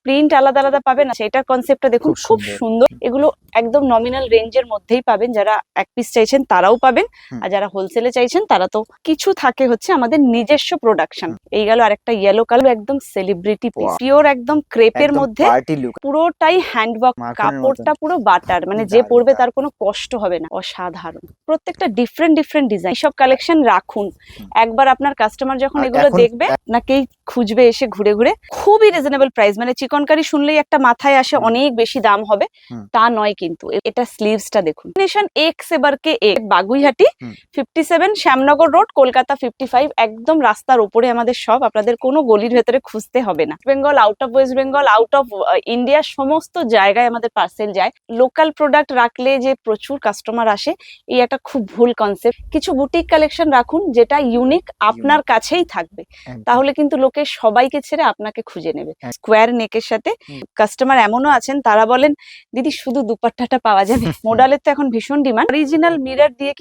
Print আলাদা আলাদা পাবেন, সেটার কনসেপ্টটা দেখুন, খুব সুন্দর। এগুলো একদম নমিনাল রেঞ্জের মধ্যেই পাবেন, যারা এক পিস চাইছেন তারাও পাবেন, আর যারা হোলসেলে চাইছেন তারা তো। কিছু থাকে হচ্ছে আমাদের নিজস্ব প্রোডাকশন। এই গেল আরেকটা ইয়েলো কালার, একদম সেলিব্রিটি পিস, পিওর একদম ক্রেপের মধ্যে, পুরোটাই হ্যান্ডওয়ার্ক, কাপড়টা পুরো বাটার, মানে যে পরবে তার কোনো কষ্ট হবে না। অসাধারণ, প্রত্যেকটা ডিফারেন্ট ডিফারেন্ট ডিজাইন। সব কালেকশন রাখুন, একবার আপনার কাস্টমার যখন এগুলো দেখবে আপনাকেই খুঁজবে এসে ঘুরে ঘুরে। খুবই রিজনেবল প্রাইস, মানে চিকনকারি শুনলেই একটা মাথায় আসে অনেক বেশি দাম হবে, তা নয় কিন্তু। এটা স্লিভসটা দেখুন, এক্স এবারকে এক, বাগুইহাটি 57 শ্যামনগর রোড, কলকাতা 55, একদম রাস্তার উপরে আমাদের সব। আপনাদের কোনো গলির ভেতরে খুঁজতে হবে না। Bengal, out of West Bengal, out of India, সমস্ত জায়গায় আমাদের পার্সেল যায়। লোকাল প্রোডাক্ট রাখলে যে প্রচুর কাস্টমার আসে, এই একটা খুব ভুল কনসেপ্ট। কিছু বুটিক কালেকশন রাখুন যেটা ইউনিক আপনার কাছেই থাকবে, তাহলে কিন্তু লোকে সবাইকে ছেড়ে আপনাকে খুঁজে নেবে। স্কোয়ার নেকের সাথে কাস্টমার এমনও আছেন, তারা বলেন দিদি শুধু দুপাট্টাটা পাওয়া যাবে। মোডালের তো এখন ভীষণ ডিমান্ড। অরিজিনাল মিরর দিয়ে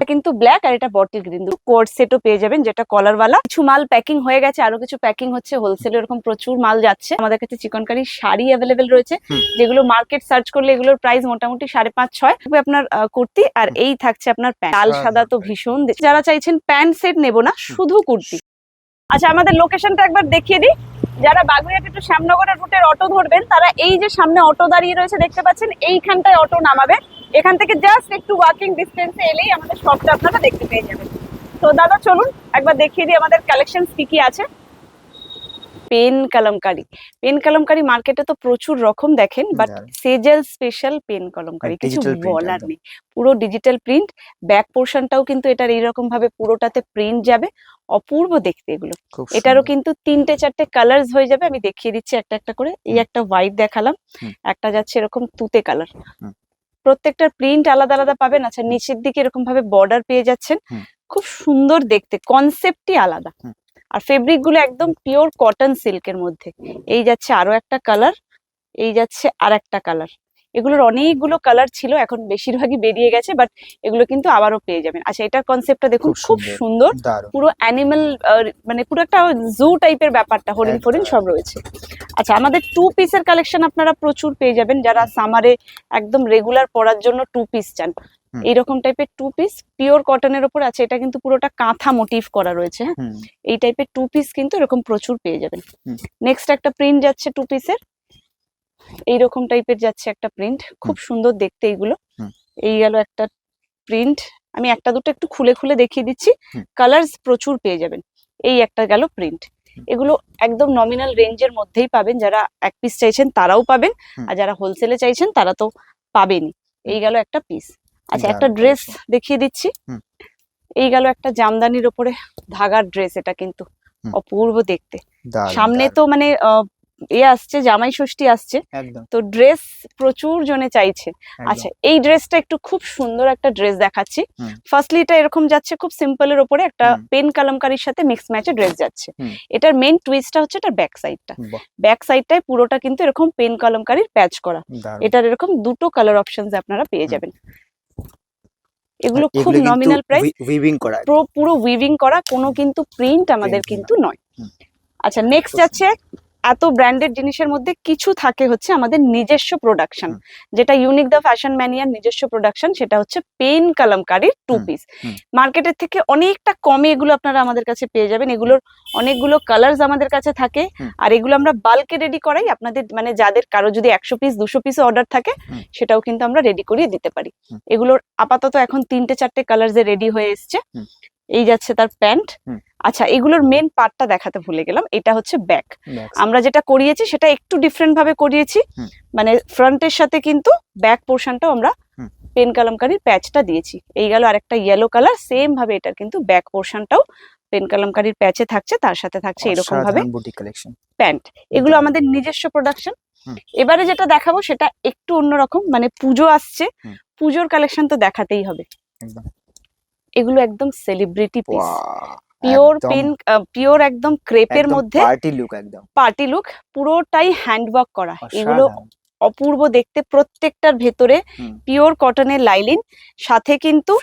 কিন্তু ব্ল্যাক, আর এটা বটল গ্রিন, কোট সেটও পেয়ে যাবেন, যেটা কলারওয়ালা। কিছু মাল প্যাকিং হয়ে গেছে, আরো কিছু প্যাকিং হচ্ছে, হোলসেল এরকম প্রচুর মাল যাচ্ছে। আমাদের কাছে চিকনকারি শাড়ি অ্যাভেলেবেল রয়েছে, যেগুলো মার্কেট সার্চ করলে এগুলোর প্রাইস মোটামুটি 5.5-6 আপনার কুর্তি। আর এই থাকছে আপনার প্যান্ট, লাল সাদা তো ভীষণ। যারা চাইছেন প্যান্ট সেট নেবো না, শুধু কুর্তি। আচ্ছা, আমাদের লোকেশনটা একবার দেখিয়ে দিই। যারা বাগুইহাটি টু শ্যামনগরের রুটের অটো ধরবেন, তারা এই যে সামনে অটো দাঁড়িয়ে রয়েছে দেখতে পাচ্ছেন, এইখানটায় অটো নামাবে। এখান থেকে জাস্ট একটু ওয়াকিং ডিস্টেন্সে এলেই আমাদের শপটা আপনারা দেখতে পেয়ে যাবেন। তো দাদা চলুন একবার দেখিয়ে দিই আমাদের কালেকশন কি কি আছে। পেন কলমকারি, পেন কলমকারি মার্কেটে তো প্রচুর রকম দেখেন, বাট সেজেল স্পেশাল পেন কলমকারি কিছু বলার নেই। পুরো ডিজিটাল প্রিন্ট, ব্যাক পোর্শনটাও কিন্তু এটার এইরকম ভাবে পুরোটাতে প্রিন্ট যাবে, অপূর্ব দেখতে এগুলো। এটারও কিন্তু 3-4টে কালার্স হয়ে যাবে, আমি দেখিয়ে দিচ্ছি একটা একটা করে। এই একটা হোয়াইট দেখালাম, একটা যাচ্ছে এরকম তুতে কালার। প্রত্যেকটার প্রিন্ট আলাদা আলাদা পাবেন। আচ্ছা, নিচের দিকে এরকম ভাবে বর্ডার পেয়ে যাচ্ছেন, খুব সুন্দর দেখতে, কনসেপ্টই আলাদা। আর ফেব্রিক গুলো একদম পিওর কটন সিল্কের মধ্যে। এই যাচ্ছে আরো একটা কালার, এই যাচ্ছে আর একটা কালার। এগুলোর অনেকগুলো কালার ছিল, এখন বেশিরভাগই বেরিয়ে গেছে, বাট এগুলো কিন্তু আবারও পেয়ে যাবেন। আচ্ছা, এটার কনসেপ্টটা দেখুন, খুব সুন্দর, পুরো অ্যানিমাল, মানে পুরো একটা জু টাইপের ব্যাপারটা, হরিণ ফরিণ সব রয়েছে। আচ্ছা, আমাদের 2 পিসের কালেকশন আপনারা প্রচুর পেয়ে যাবেন, যারা সামারে একদম রেগুলার পরার জন্য 2 পিস চান। এইরকম টাইপের 2 পিস পিওর কটনের উপর আছে, এটা কিন্তু পুরোটা কাঁথা মোটিভ করা রয়েছে। হ্যাঁ, এই টাইপের 2 পিস কিন্তু এরকম প্রচুর পেয়ে যাবেন। নেক্সট একটা প্রিন্ট যাচ্ছে 2 পিসের, এইরকম টাইপের যাচ্ছে একটা প্রিন্ট, খুব সুন্দর দেখতে এইগুলো। এই গেল একটা প্রিন্ট, আমি একটা দুটো একটু খুলে খুলে দেখিয়ে দিচ্ছি। কালার্স প্রচুর পেয়ে যাবেন। এই একটা গেল প্রিন্ট। এগুলো একদম নমিনাল রেঞ্জের মধ্যেই পাবেন, যারা এক পিস চাইছেন তারাও পাবেন, আর যারা হোলসেলে চাইছেন তারা তো পাবেনই। এই গেল একটা পিস। আচ্ছা, একটা ড্রেস দেখিয়ে দিচ্ছি। এই গেল একটা জামদানির ওপরে ধাগার ড্রেস, এটা কিন্তু অপূর্ব দেখতে। সামনে তো মানে আসছে, জামাই ষষ্ঠী আসছে, তো ড্রেস প্রচুর জনে চাইছে। আচ্ছা, এই ড্রেসটা একটু খুব সুন্দর একটা ড্রেস দেখাচ্ছি। ফার্স্টলি এটা এরকম যাচ্ছে খুব সিম্পলের ওপরে, একটা পেন কলমকারির সাথে মিক্স ম্যাচে ড্রেস যাচ্ছে। এটার মেইন টুইস্টটা হচ্ছে এটার ব্যাক সাইডটা। ব্যাক সাইডটায় পুরোটা কিন্তু এরকম পেন কলমকারির প্যাচ করা। এটার এরকম দুটো কালার অপশনস আপনারা পেয়ে যাবেন। এগুলো খুব নমিনাল প্রাইস, পুরো উইভিং করা, কোনো কিন্তু প্রিন্ট আমাদের কিন্তু নয়। আচ্ছা, নেক্সট যাচ্ছে, এত ব্র্যান্ডেড জিনিসের মধ্যে কিছু থাকে হচ্ছে আমাদের নিজস্ব প্রোডাকশন, যেটা ইউনিক দ্য ফ্যাশন ম্যানিয়ার নিজস্ব প্রোডাকশন, সেটা হচ্ছে পেন কলমকারির 2 পিস। মার্কেটের থেকে অনেকটা কমে এগুলো আপনারা আমাদের কাছে পেয়ে যাবেন। এগুলোর অনেকগুলো কালার্স আমাদের কাছে থাকে, আর এগুলো আমরা বাল্কে রেডি করাই আপনাদের, মানে যাদের কারো যদি 100 পিস 200 পিস অর্ডার থাকে, সেটাও কিন্তু আমরা রেডি করিয়ে দিতে পারি। এগুলোর আপাতত এখন 3-4টে কালার্সে রেডি হয়ে এসছে। এই যাচ্ছে তার প্যান্ট। আচ্ছা, এগুলোর মেন পার্টটা দেখাতে ভুলে গেলাম, এটা হচ্ছে ব্যাক। আমরা যেটা করিয়েছি সেটা একটু ডিফারেন্ট ভাবে করিয়েছি, মানে ফ্রন্টের সাথে কিন্তু ব্যাক পোর্শনটাও আমরা পেন কলমকারির প্যাচটা দিয়েছি। এই গেল আরেকটা ইয়েলো কালার, সেম ভাবে এটার কিন্তু ব্যাক পোর্শনটাও পেন কলমকারির প্যাচে থাকছে, তার সাথে থাকছে এরকম ভাবে প্যান্ট। এগুলো আমাদের নিজস্ব প্রোডাকশন। এবারে যেটা দেখাবো সেটা একটু অন্যরকম, মানে পুজো আসছে, পুজোর কালেকশন তো দেখাতেই হবে। এগুলো একদম celebrity piece, pure pen, pure একদম ক্রেপের মধ্যে, পার্টি লুক, পুরোটাই হ্যান্ডওয়ার্ক করা। এগুলো অপূর্ব দেখতে, প্রত্যেকটার ভেতরে পিওর কটনের লাইলিন, সাথে কিন্তু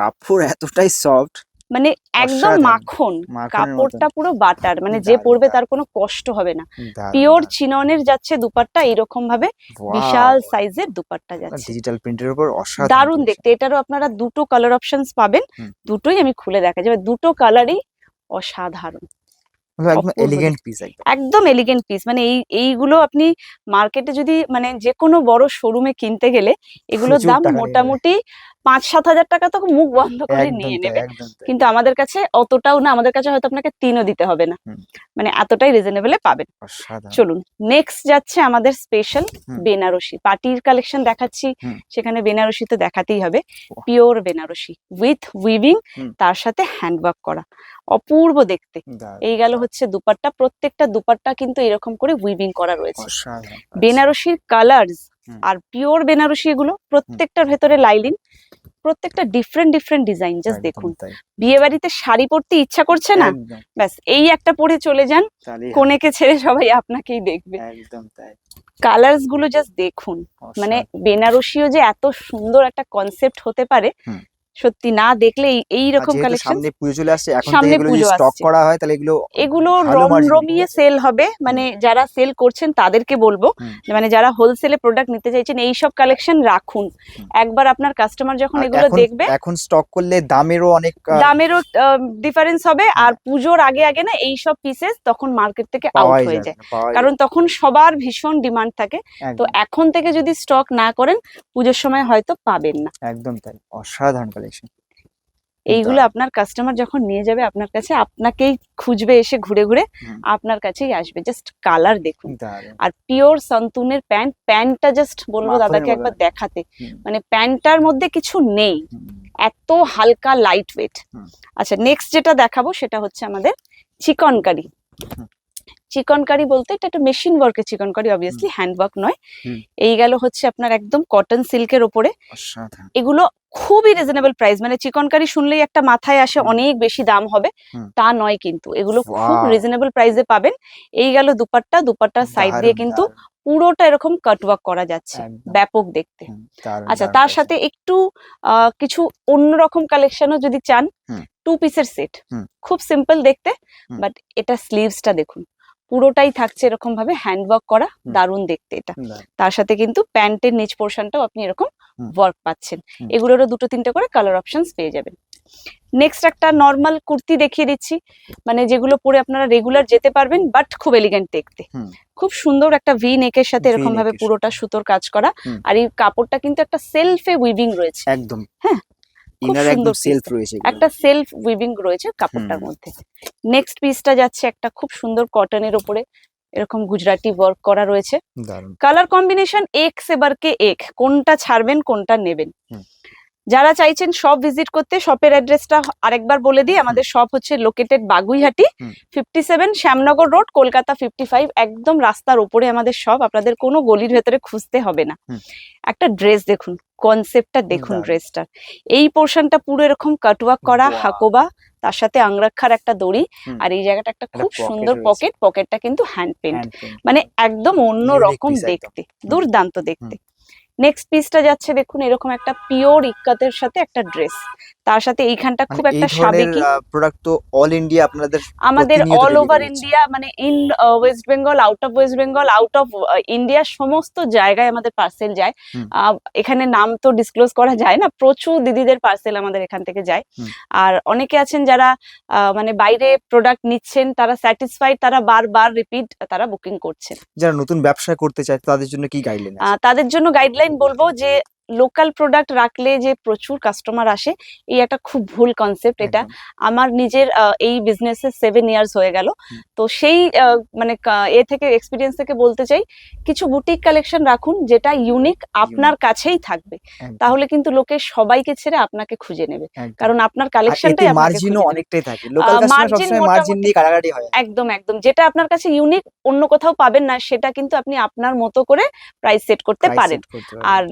কাপড় এতটাই সফট, মানে একদম অসাধারণ। মাখন, মাখনের মতন। কাপড়টা পুরো বাটার, মানে যে দারুণ, পরবে দারুণ। তার কোনো কষ্ট হবে না। দারুণ, পিওর দারুণ। চিননের যাচ্ছে দুপাট্টা, এরকম ভাবে বিশাল ওয়াও! সাইজের দুপাট্টা যাচ্ছে। ডিজিটাল প্রিন্টের উপর অসাধারণ দারুণ কালেকশন। দেখতে, এটারও আপনারা দুটো কালার অপশনস পাবেন, হুম। দুটোই আমি খুলে দেখা যাবে, দুটো কালারই অসাধারণ, মানে একদম অপূর্ব এলিগেন্ট দেখতে। পিস একদম। একদম এলিগেন্ট পিস, মানে এইগুলো আপনি মার্কেটে যদি মানে যে কোনো বড় শোরুমে কিনতে গেলে এগুলোর প্রচুর দাম টাকা নিয়ে নেবে। মোটামুটি 5-7 হাজার টাকা তো মুখ বন্ধ করে একদম নিয়ে তাই, নেবে, একদম তাই। কিন্তু আমাদের কাছে অতটাও না, আমাদের কাছে হয়তো আপনাকে 3ও দিতে হবে না, হুম, মানে এতটাই রিজনেবলে পাবেন। অসাধারণ। চলুন, নেক্সট যাচ্ছে আমাদের স্পেশাল হুম, বেনারসি পার্টির কালেকশন দেখাচ্ছি, হুম। সেখানে বেনারসি তো দেখাতেই হবে। বাহ! পিওর বেনারসি উইথ উইভিং, হুম। তার সাথে হ্যান্ডওয়ার্ক করা, অপূর্ব দেখতে। দারুণ, এই গেল দারুণ। হচ্ছে দুপাট্টা, প্রত্যেকটা দুপাট্টা কিন্তু এরকম করে উইভিং করা রয়েছে। অসাধারণ কাজ। বেনারসির কালার্স হুম, আর পিওর বেনারসি এগুলো, হুম। প্রত্যেকটার ভেতরে লাইলিন, প্রত্যেকটা ডিফারেন্ট ডিফারেন্ট ডিজাইন, জাস্ট একদম দেখুন। তাই। বিয়ে বাড়িতে শাড়ি পরতে ইচ্ছা করছে না, একদম। ব্যাস এই একটা পরে চলে যান, তাহলেই হবে। কনেকে ছেড়ে সবাই আপনাকেই দেখবে। একদম তাই। কালার্স গুলো জাস্ট দেখুন, মানে অসাধারণ। বেনারসিও যে এত সুন্দর একটা কনসেপ্ট হতে পারে, হুম। সত্যি না দেখলে এই আর রকম যেহেতু কালেকশন। সামনে পুজো চলে আসছে, এখন থেকে সামনে এগুলো যদি পুজো স্টক আসছে, করা হয় তাহলে এগুলো এগুলো ভালো মার্জিন বিক্রি রমিয়ে হবে। সেল হবে, মানে হুম, যারা সেল করছেন তাদেরকে বলবো, হুম, মানে যারা হোলসেলে প্রোডাক্ট নিতে চাইছেন এইসব কালেকশন রাখুন। হুম। একবার আপনার কাস্টমার যখন আর এগুলো দেখবে, এখন স্টক করলে দামেরও অনেক দামেরও ডিফারেন্স হবে, আর হ্যাঁ, পুজোর আগে আগে না এইসব পিসেস তখন মার্কেট থেকে আউট পাওয়াই হয়ে যাবে যায়, না, পাওয়াই কারণ যাবে তখন সবার ভীষণ ডিমান্ড থাকে। না। তো একদম, এখন থেকে যদি স্টক না করেন, পুজোর সময় হয়তো পাবেন না। একদম তাই। অসাধারণ কালেকশন। এইগুলো দারুণ। আপনার কাস্টমার যখন নিয়ে যাবে আপনার কাছে, আপনাকেই খুঁজবে এসে ঘুরে ঘুরে, হুম, আপনার কাছেই আসবে। জাস্ট কালার দেখুন। দারুণ। আর পিওর সন্তুনের প্যান্টটা জাস্ট বলবো মাখনের দাদাকে মতো একবার একদম। দেখাতে, হুম, মানে প্যান্টটার মধ্যে কিছু নেই, হুম, এত হালকা লাইট ওয়েট। হুম, আচ্ছা, নেক্সট যেটা দেখাবো সেটা হচ্ছে আমাদের চিকনকারি। হুম, চিকনকারি বলতে এটা একটা মেশিন ওয়ার্কের চিকনকারি, হুম, অবভিয়াসলি হ্যান্ড ওয়ার্ক নয়। হুম। এই গেল হচ্ছে আপনার একদম কটন সিল্কের ওপরে, অসাধারণ। এগুলো খুবই রিজনেবল প্রাইস, মানে চিকনকারি শুনলেই একটা মাথায় আসে হুম, অনেক বেশি দাম হবে, হুম। তা নয় কিন্তু, এগুলো খুব ওয়াও! রিজনেবল প্রাইসে পাবেন। এই গেল দুপাট্টা, দুপাট্টার সাইড দিয়ে দারুণ, কিন্তু দারুণ। পুরোটা এরকম কাটওয়ার্ক করা যাচ্ছে, একদম। ব্যাপক দেখতে। হুম, দারুণ, আচ্ছা, দারুণ তার কালেকশন। সাথে একটু কিছু অন্যরকম কালেকশনও যদি চান, হুম, 2 পিসের সেট, হুম, খুব সিম্পল দেখতে, হুম, বাট এটা স্লিভসটা দেখুন, পুরোটাই থাকছে এরকম ভাবে হ্যান্ড ওয়ার্ক করা, হুম। দারুণ দেখতে এটা। দারুণ। তার সাথে কিন্তু প্যান্টের নিচ পোর্শনটাও আপনি এরকম হুম, ওয়ার্ক পাচ্ছেন। হুম, এগুলোরও 2-3টে করে কালার অপশনস পেয়ে যাবেন। নেক্সট একটা নর্মাল কুর্তি দেখিয়ে দিচ্ছি, মানে যেগুলো পরে আপনারা রেগুলার যেতে পারবেন, বাট খুব এলিগেন্ট দেখতে। হুম। খুব সুন্দর একটা ভি নেকের সাথে ভি এরকম ভাবে নেকের পুরোটা সাথে। সুতোর কাজ করা, হুম, আর এই কাপড়টা কিন্তু একটা সেলফে উইভিং রয়েছে। একদম। হ্যাঁ, খুব ইনার সুন্দর একদম সেলফ পিসটা, রয়েছে এগুলোর একটা মধ্যে। সেলফ উইভিং রয়েছে হুম, কাপড়টার মধ্যে। নেক্সট পিসটা যাচ্ছে একটা খুব সুন্দর কটনের ওপরে, এরকম গুজরাটি ওয়ার্ক করা রয়েছে। দারুণ। কালার কম্বিনেশন এক সে বারকে এক, কোনটা ছাড়বেন কোনটা নেবেন। হুম, যারা চাইছেন শপ ভিজিট করতে, শপের অ্যাড্রেসটা আরেকবার বলে দিই, হুম, আমাদের শপ হচ্ছে লোকেটেড বাগুইহাটি, হুম, 57 শ্যামনগর রোড, কলকাতা 55, একদম রাস্তার উপরে আমাদের শপ, আপনাদের কোনো গলির ভেতরে খুঁজতে হবে না। হুম। একটা ড্রেস দেখুন, কনসেপ্টটা দেখুন দারুণ। ড্রেসটার, এই পোর্শনটা পুরো এরকম কাটওয়ার্ক করা, ওয়াও! হাকোবা, তার সাথে আংরাক্ষার একটা দড়ি, হুম, আর এই জায়গাটা একটা একটা খুব পকেট সুন্দর রয়েছে। পকেটটা কিন্তু হ্যান্ড পেন্ট, হ্যান্ড পেইন্ট। মানে একদম অন্য ইউনিক রকম পিস একদম। দেখতে, হুম, দুর্দান্ত হুম। দেখতে। নেক্সট পিসটা যাচ্ছে দেখুন, এরকম একটা পিওর ইক্কাতের সাথে একটা ড্রেস, তার সাথে এইখানটা মানে খুব এই একটা ধরনের সাবেকি। প্রোডাক্ট তো অল ইন্ডিয়া আপনাদের আমাদের প্রতিনিয়ত অল ওভার ডেলিভারি হচ্ছে। ইন্ডিয়া, মানে in West Bengal, out of West Bengal, out of India, সমস্ত জায়গায় আমাদের পার্সেল যায়। হুম, এখানে নাম তো ডিসক্লোজ করা যায় না, প্রচুর দিদিদের পার্সেল আমাদের এখান থেকে যায়। হুম। আর অনেকে আছেন যারা মানে বাইরে প্রোডাক্ট নিচ্ছেন, তারা স্যাটিসফাইড, তারা বারবার রিপিট তারা বুকিং করছেন। যারা নতুন ব্যবসা করতে চায় তাদের জন্য কি গাইডলাইন আছে? তাদের জন্য গাইডলাইন বলবো যে লোকাল প্রোডাক্ট রাখলে যে প্রচুর কাস্টমার আসে, এই একটা খুব ভুল কনসেপ্ট এটা। একদম। আমার নিজের এই বিজনেসে 7 ইয়ার্স হয়ে গেল, হুম, তো সেই মানে এ থেকে এক্সপিরিয়েন্স থেকে বলতে চাই, কিছু বুটিক কালেকশন রাখুন যেটা ইউনিক আপনার ইউনিক। কাছেই থাকবে, একদম, তাহলে কিন্তু লোকে সবাইকে ছেড়ে আপনাকে খুঁজে নেবে, একদম। কারণ আপনার আর এতে কালেকশনটাই আপনাকে মার্জিনও খুঁজে নেবে। অনেকটাই থাকে। লোকাল কাস্টমার মার্জিন সবসময় মার্জিন মোটামুটি, নিয়ে কাটাকাটি হয়। একদম একদম, যেটা আপনার কাছে ইউনিক, অন্য কোথাও পাবেন না, সেটা কিন্তু আপনি আপনার মতো করে প্রাইস সেট করতে প্রাইস পারেন। সেট করতে পারবেন। আর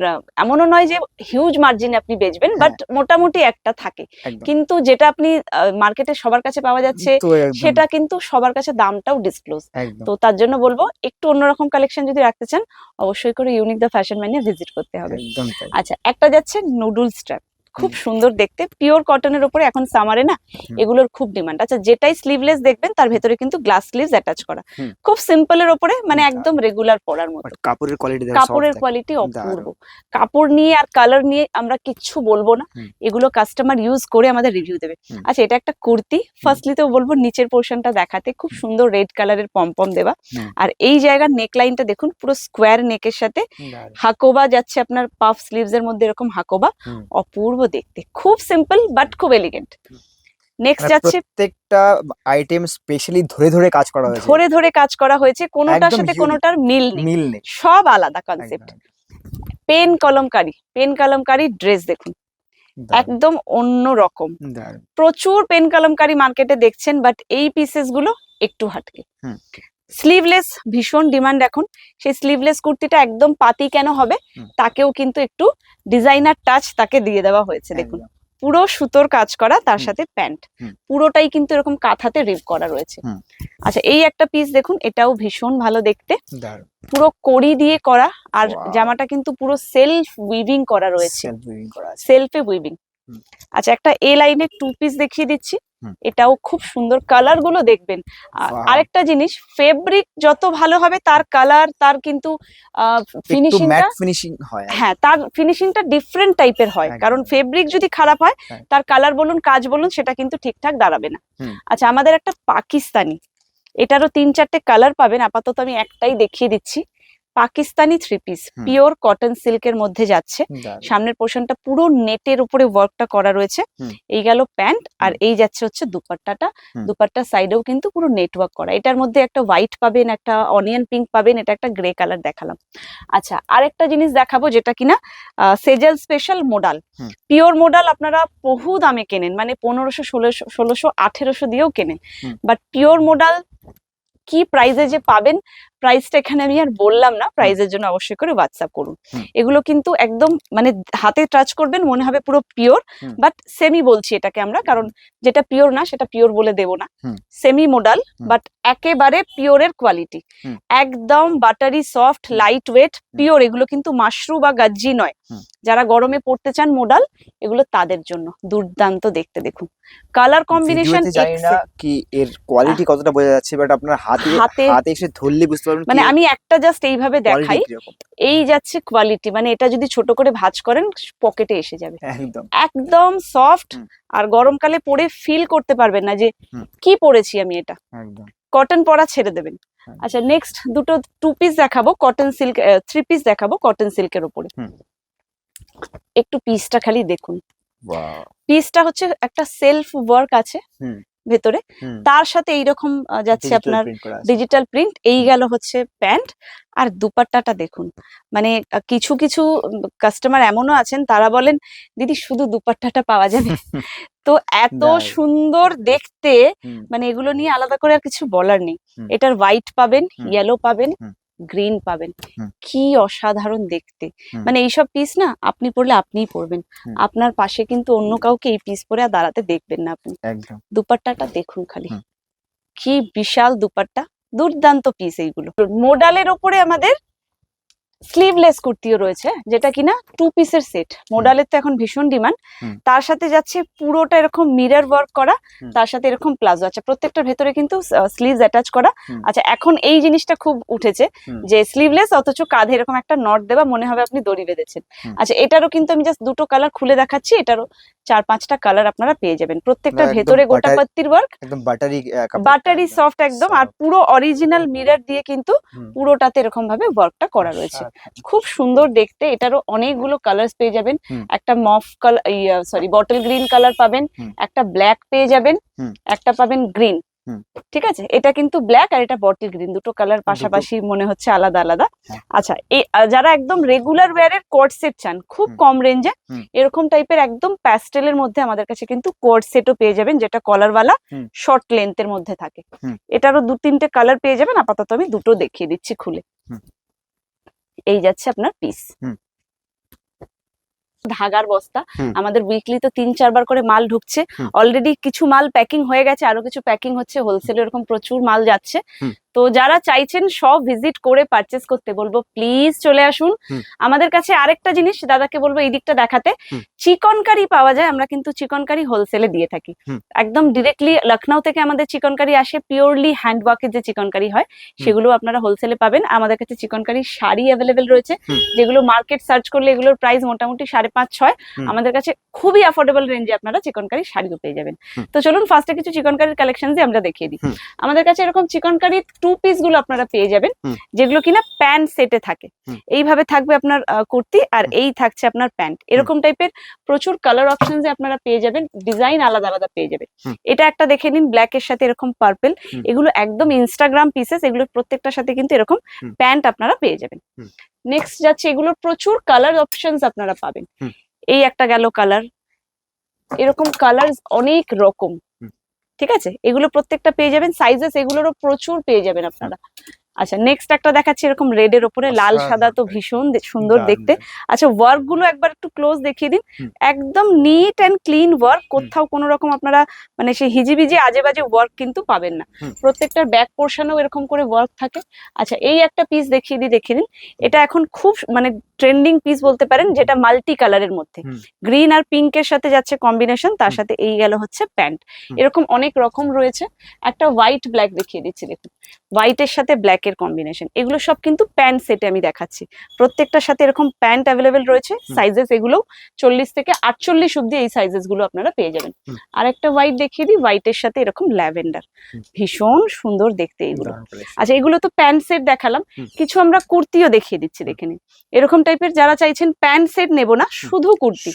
এমনও নয় যে হিউজ মার্জিনে আপনি বেচবেন, হ্যাঁ, বাট মোটামুটি একটা থাকে, একদম। কিন্তু যেটা আপনি মার্কেটে সবার কাছে পাওয়া যাচ্ছে, তো একদম, সেটা কিন্তু সবার কাছে দামটাও ডিসক্লোজ। একদম। তো তার জন্য বলবো একটু অন্যরকম কালেকশন যদি রাখতে চান, অবশ্যই করে unique the fashion mania visit করতে হবে। একদম তাই। আচ্ছা, একটা যাচ্ছে নুডলস ট্র্যাপ, খুব সুন্দর দেখতে, পিওর কটনের উপরে এখন সামারে না এগুলোর খুব ডিমান্ড। আচ্ছা, যেটাই স্লিভলেস দেখবেন তার ভেতরে কিন্তু গ্লাস স্লিভস অ্যাটাচ করা, খুব সিম্পলের উপরে, মানে একদম রেগুলার পরার মতো। কাপড়ের কোয়ালিটি, কাপড়ের কোয়ালিটি অপূর্ব, কাপড় নিয়ে আর কালার নিয়ে আমরা কিচ্ছু বলবো না, এগুলো কাস্টমার ইউজ করে আমাদের রিভিউ দেবে। আচ্ছা, এটা একটা কুর্তি, ফার্স্টলি তো বলবো নিচের পোর্শনটা দেখাতে, খুব সুন্দর রেড কালারের পমপম দেওয়া, আর এই জায়গার নেকলাইনটা দেখুন পুরো স্কোয়ার নেকের সাথে হাকোবা যাচ্ছে আপনার পাফ স্লিভস এর মধ্যে, এরকম হাকোবা, অপূর্ব দেখতে, খুব সিম্পল বাট খুব এলিগেন্ট। নেক্সট যাচ্ছে, প্রত্যেকটা আইটেম স্পেশালি ধরে ধরে কাজ করা হয়েছে, ধরে ধরে কাজ করা হয়েছে, কোনোটার সাথে কোনোটার মিল নেই, সব আলাদা কনসেপ্ট। পেন কলমকারি ড্রেস দেখুন, একদম অন্য রকম। প্রচুর পেন কলমকারি মার্কেটে দেখছেন, বাট এই পিসেস গুলো একটু হাটকে। স্লিভলেস ভীষণ ডিমান্ড এখন, সেই স্লিভলেস কুর্তিটা একদম পাতি কেন হবে, তাকেও কিন্তু একটু ডিজাইনার টাচ তাকে দিয়ে দেওয়া হয়েছে। দেখুন পুরো সুতোর কাজ করা, তার সাথে প্যান্ট পুরোটাই কিন্তু এরকম কাঁথাতে রিপ করা রয়েছে। আচ্ছা, এই একটা পিস দেখুন, এটাও ভীষণ ভালো দেখতে, পুরো কড়ি দিয়ে করা, আর জামাটা কিন্তু পুরো সেলফ উইভিং করা রয়েছে, সেলফে উইভিং। আচ্ছা, একটা এ লাইনের টু পিস দেখিয়ে দিচ্ছি, এটাও খুব সুন্দর, কালার গুলো দেখবেন। আরেকটা জিনিস, ফেব্রিক যত ভালো হবে তার কালার, তার কিন্তু ফিনিশিং হয়, হ্যাঁ তার ফিনিশিংটা ডিফারেন্ট টাইপের হয়, কারণ ফেব্রিক যদি খারাপ হয় তার কালার বলুন কাজ বলুন সেটা কিন্তু ঠিকঠাক দাঁড়াবে না। আচ্ছা, আমাদের একটা পাকিস্তানি, এটারও 3-4টে কালার পাবেন, আপাতত আমি একটাই দেখিয়ে দিচ্ছি। Pakistani three piece, pure cotton সিল্কের মধ্যে যাচ্ছে, সামনের পোর্শনটা পুরো নেটের উপরে ওয়ার্কটা করা রয়েছে, এই গেল প্যান্ট, আর এই যাচ্ছে হচ্ছে দুপাট্টাটা, দুপাট্টার সাইডেও কিন্তু পুরো নেটওয়ার্ক করা। এটার মধ্যে একটা হোয়াইট পাবেন, একটা অনিয়ন পিঙ্ক পাবেন, এটা একটা গ্রে কালার দেখালাম। আচ্ছা, আরেকটা জিনিস দেখাবো যেটা কিনা Sejjil special modal, pure modal আপনারা বহু দামে কেনেন, মানে 1500, 1600, 1800 দিয়েও কেনেন, বাট পিওর মোডাল কি প্রাইসে যে পাবেন, প্রাইসটা এখানে আমি আর বললাম না, প্রাইসের জন্য অবশ্যই করে হোয়াটসঅ্যাপ করুন। এগুলো কিন্তু একদম মানে হাতে টাচ করবেন মনে হবে পুরো পিওর, বাট সেমি বলছি এটাকে আমরা, কারণ যেটা পিওর না সেটা পিওর বলে দেব না, সেমি মোডাল বাট একেবারে পিওরের কোয়ালিটি, একদম buttery soft light weight pure. এগুলো কিন্তু মাশরু বা গাজ্জি নয়, যারা গরমে পড়তে চান মোডাল, এগুলো তাদের জন্য দুর্দান্ত দেখতে। দেখুন কালার কম্বিনেশন, জানি না কি এর কোয়ালিটি কতটা বোঝা যাচ্ছে, বাট আপনার হাতে এসে ধরলে বুঝতে পারবেন, মানে আমি একটা জাস্ট এইভাবে দেখাই, এই যাচ্ছে কোয়ালিটি, মানে এটা যদি ছোট করে ভাঁজ করেন পকেটে এসে যাবে, একদম সফট, আর গরমকালে পরে ফিল করতে পারবেন না যে কি পরেছি আমি, এটা কটন পরা ছেড়ে দেবেন। আচ্ছা, নেক্সট দুটো টু পিস দেখাবো, কটন সিল্ক, থ্রি পিস দেখাবো কটন সিল্কের উপরে। একটু পিসটা খালি দেখুন, পিসটা হচ্ছে একটা সেলফ ওয়ার্ক আছে ভেতরে, তার সাথে এইরকম যাচ্ছে আপনার ডিজিটাল প্রিন্ট, এই গেল হচ্ছে প্যান্ট, আর দুপাট্টাটা দেখুন। মানে কিছু কিছু কাস্টমার এমনও আছেন তারা বলেন দিদি শুধু দুপাট্টাটা পাওয়া যাবে, তো এত সুন্দর দেখতে, মানে এগুলো নিয়ে আলাদা করে আর কিছু বলার নেই। এটার হোয়াইট পাবেন, ইয়েলো পাবেন, গ্রিন পাবেন, কি অসাধারণ দেখতে। মানে এইসব পিস না আপনি পরলে আপনিই পরবেন, আপনার পাশে কিন্তু অন্য কাউকে এই পিস পরে আর দাঁড়াতে দেখবেন না আপনি। দুপাট্টাটা দেখুন খালি, কি বিশাল দুপাট্টা, দুর্দান্ত পিস এইগুলো। মোডালের ওপরে আমাদের স্লিভলেস কুর্তিও রয়েছে, যেটা কিনা টু পিসের সেট, মোডালের তো এখন ভীষণ ডিমান্ড, তার সাথে যাচ্ছে পুরোটা এরকম মিরর ওয়ার্ক করা, তার সাথে এরকম প্লাজো আছে, প্রত্যেকটার ভেতরে কিন্তু স্লিভস অ্যাটাচ করা। আচ্ছা, এখন এই জিনিসটা খুব উঠেছে যে স্লিভলেস অথচ কাঁধে এরকম একটা নট দেওয়া, মনে হবে আপনি দড়ি বেঁধেছেন। আচ্ছা, এটারও কিন্তু আমি জাস্ট দুটো কালার খুলে দেখাচ্ছি, এটারও 4-5টা কালার আপনারা পেয়ে যাবেন, প্রত্যেকটার ভেতরে গোটা পাত্তির ওয়ার্ক, একদম বাটারি সফট একদম, আর পুরো অরিজিনাল মিরর দিয়ে কিন্তু পুরোটাতে এরকম ভাবে ওয়ার্কটা করা রয়েছে, খুব সুন্দর দেখতে। এটারও অনেকগুলো কালার্স পেয়ে যাবেন, একটা মফ colour, sorry bottle green colour পাবেন, একটা ব্ল্যাক পেয়ে যাবেন, একটা পাবেন গ্রিন, ঠিক আছে, এটা কিন্তু ব্ল্যাক আর এটা বটল গ্রিন, দুটো কালার পাশাপাশি মনে হচ্ছে আলাদা আলাদা। আচ্ছা, যারা একদম রেগুলার ওয়্যারের কোট সেট চান খুব কম রেঞ্জে, এরকম টাইপের একদম প্যাস্টেলের মধ্যে আমাদের কাছে কিন্তু কোট সেটও পেয়ে যাবেন, যেটা কলারওয়ালা শর্ট লেন্থের মধ্যে থাকে। এটারও 2-3টে কালার পেয়ে যাবেন, আপাতত আমি দুটো দেখিয়ে দিচ্ছি খুলে। এই যাচ্ছে আপনার পিস, ধাগার বস্তা, আমাদের উইকলি তো 3-4 বার করে মাল ঢুকছে, অলরেডি কিছু মাল প্যাকিং হয়ে গেছে, আরো কিছু প্যাকিং হচ্ছে, হোলসেলে এরকম প্রচুর মাল যাচ্ছে, তো যারা চাইছেন সব ভিজিট করে পারচেস করতে বলবো প্লিজ চলে আসুন। আমাদের কাছে আরেকটা জিনিস দাদাকে বলবো এই দিকটা দেখাতে, চিকনকারি পাওয়া যায়, আমরা কিন্তু চিকনকারি হোলসেলে দিয়ে থাকি। একদম ডিরেক্টলি লখনৌ থেকে আমাদের চিকনকারি আসে, পিওরলি হ্যান্ডওয়ার্কের যে চিকনকারি হয় সেগুলো আপনারা হোলসেলে পাবেন। আমাদের কাছে চিকনকারি শাড়ি অ্যাভেলেবেল রয়েছে, যেগুলো মার্কেট সার্চ করলে এগুলোর প্রাইস মোটামুটি 5.5-6। আমাদের কাছে খুবই অ্যাফোর্ডেবল রেঞ্জে আপনারা চিকনকারি শাড়িও পেয়ে যাবেন। তো চলুন ফার্স্টে কিছু চিকনকারির কালেকশন আমরা দেখিয়ে দিই। আমাদের কাছে এরকম চিকনকারির 2 পিস গুলো আপনারা পেয়ে যাবেন, যেগুলো কিনা প্যান্ট সেটে থাকে। এইভাবে থাকবে আপনার কুর্তি, আর এই থাকছে আপনার প্যান্ট। এরকম টাইপের প্রচুর কালার অপশন আপনারা পেয়ে যাবেন, ডিজাইন আলাদা আলাদা পেয়ে যাবেন। এটা একটা দেখে নিন, ব্ল্যাক এর সাথে এরকম পার্পল, এগুলো একদম ইনস্টাগ্রাম পিসেস, এগুলোর প্রত্যেকটার সাথে কিন্তু এরকম প্যান্ট আপনারা পেয়ে যাবেন। নেক্সট যাচ্ছে, এগুলোর প্রচুর কালার অপশনস আপনারা পাবেন। এই একটা গেল কালার, এরকম কালার অনেক রকম, ঠিক আছে, এগুলো প্রত্যেকটা পেয়ে যাবেন। সাইজেস এগুলোরও প্রচুর পেয়ে যাবেন আপনারা। আচ্ছা নেক্সট একটা দেখাচ্ছি, এরকম রেড এর উপরে লাল সাদা, তো ভীষণ সুন্দর দেখতে। আচ্ছা ওয়ার্ক গুলো একবার একটু ক্লোজ দেখিয়ে দিন, একদম নিট এন্ড ক্লিন ওয়ার্ক, কোথাও কোনো রকম আপনারা মানে সেই হিজিবিজি আজে বাজে ওয়ার্ক কিন্তু পাবেন না। প্রত্যেকটার ব্যাক পোর্শনেও এরকম করে ওয়ার্ক থাকে। আচ্ছা এই একটা পিস দেখিয়ে দিন, এটা এখন খুব মানে ট্রেন্ডিং পিস বলতে পারেন, যেটা মাল্টি কালারের মধ্যে গ্রিন আর পিঙ্কের সাথে যাচ্ছে কম্বিনেশন, তার সাথে এই গেল হচ্ছে প্যান্ট। এরকম অনেক রকম রয়েছে। একটা হোয়াইট ব্ল্যাক দেখিয়ে দিচ্ছি, দেখুন হোয়াইটের সাথে ব্ল্যাক এর কম্বিনেশন, এগুলো সব কিন্তু প্যান্ট সেটে আমি দেখাচ্ছি। প্রত্যেকটার সাথে এরকম প্যান্ট অ্যাভেলেবেল রয়েছে। সাইজেস এগুলো 40 থেকে 48 অব্দি এই সাইজেস গুলো আপনারা পেয়ে যাবেন। আর একটা হোয়াইট দেখিয়ে দিই, হোয়াইটের সাথে এরকম ল্যাভেন্ডার, ভীষণ সুন্দর দেখতে এইগুলো। আচ্ছা এগুলো তো প্যান্ট সেট দেখালাম, কিছু আমরা কুর্তিও দেখিয়ে দিচ্ছি, দেখে নিন। এরকম টাইপের যারা চাইছেন প্যান্ট সেট নেবো না, শুধু কুর্তি,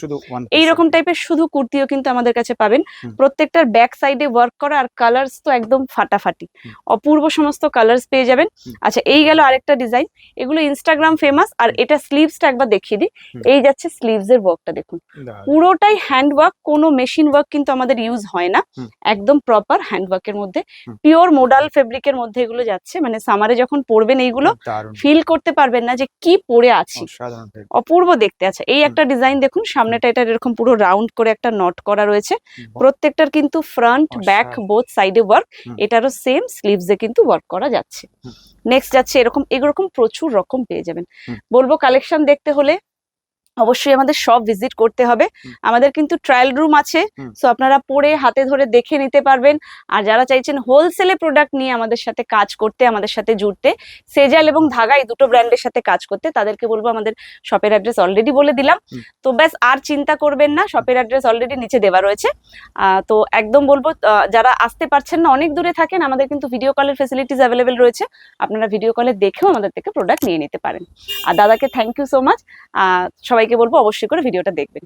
এইরকম টাইপের শুধু কুর্তিও কিন্তু আমাদের কাছে পাবেন। প্রত্যেকটার ব্যাক সাইডে ওয়ার্ক করা, আর কালার্স তো একদম ফাটাফাটি, অপূর্ব সমস্ত কালার্স পেয়ে যাবেন। আচ্ছা এই গেল আরেকটা ডিজাইন, এগুলো ইনস্টাগ্রাম ফেমাস। আর এটা স্লিভসটা একবার দেখিয়ে দিই, এই যাচ্ছে স্লিভস এর ওয়ার্কটা দেখুন, পুরোটাই হ্যান্ড ওয়ার্ক, কোনো মেশিন ওয়ার্ক কিন্তু আমাদের ইউজ হয় না, একদম প্রপার হ্যান্ড ওয়ার্কের মধ্যে, পিওর মোডাল ফেব্রিকের মধ্যে এগুলো যাচ্ছে। মানে সামারে যখন পরবেন এইগুলো ফিল করতে পারবেন না যে কি পরে আছি, অপূর্ব দেখতে। আছে এই একটা ডিজাইন দেখুন, সামনেটা এটা এরকম পুরো রাউন্ড করে একটা নট করা রয়েছে, প্রত্যেকটার কিন্তু ফ্রন্ট ব্যাক বোথ সাইডে ওয়ার্ক, এটারও সেম স্লিভসে কিন্তু ওয়ার্ক করা যাচ্ছে। নেক্সট যাচ্ছে এরকম প্রচুর রকম পেয়ে যাবেন। বলবো কালেকশন দেখতে হলে অবশ্যই আমাদের সব ভিজিট করতে হবে। আমাদের কিন্তু ট্রায়াল রুম আছে, সো আপনারা পরে হাতে ধরে দেখে নিতে পারবেন। আর যারা চাইছেন হোলসেলে প্রোডাক্ট নিয়ে আমাদের সাথে কাজ করতে, আমাদের সাথে জুড়তে, সেজাল এবং ধাগা এই দুটো ব্র্যান্ডের সাথে কাজ করতে, তাদেরকে বলবো আমাদের শপের অ্যাড্রেস অলরেডি বলে দিলাম। তো ব্যাস আর চিন্তা করবেন না, শপের অ্যাড্রেস অলরেডি নিচে দেওয়া রয়েছে। তো একদম বলবো যারা আসতে পারছেন না, অনেক দূরে থাকেন, আমাদের কিন্তু ভিডিও কলের ফেসিলিটিস অ্যাভেলেবেল রয়েছে, আপনারা ভিডিও কলে দেখেও আমাদের থেকে প্রোডাক্ট নিয়ে নিতে পারেন। আর দাদাকে থ্যাংক ইউ সো মাচ, সবাইকে বলবো অবশ্যই করে ভিডিওটা দেখবেন।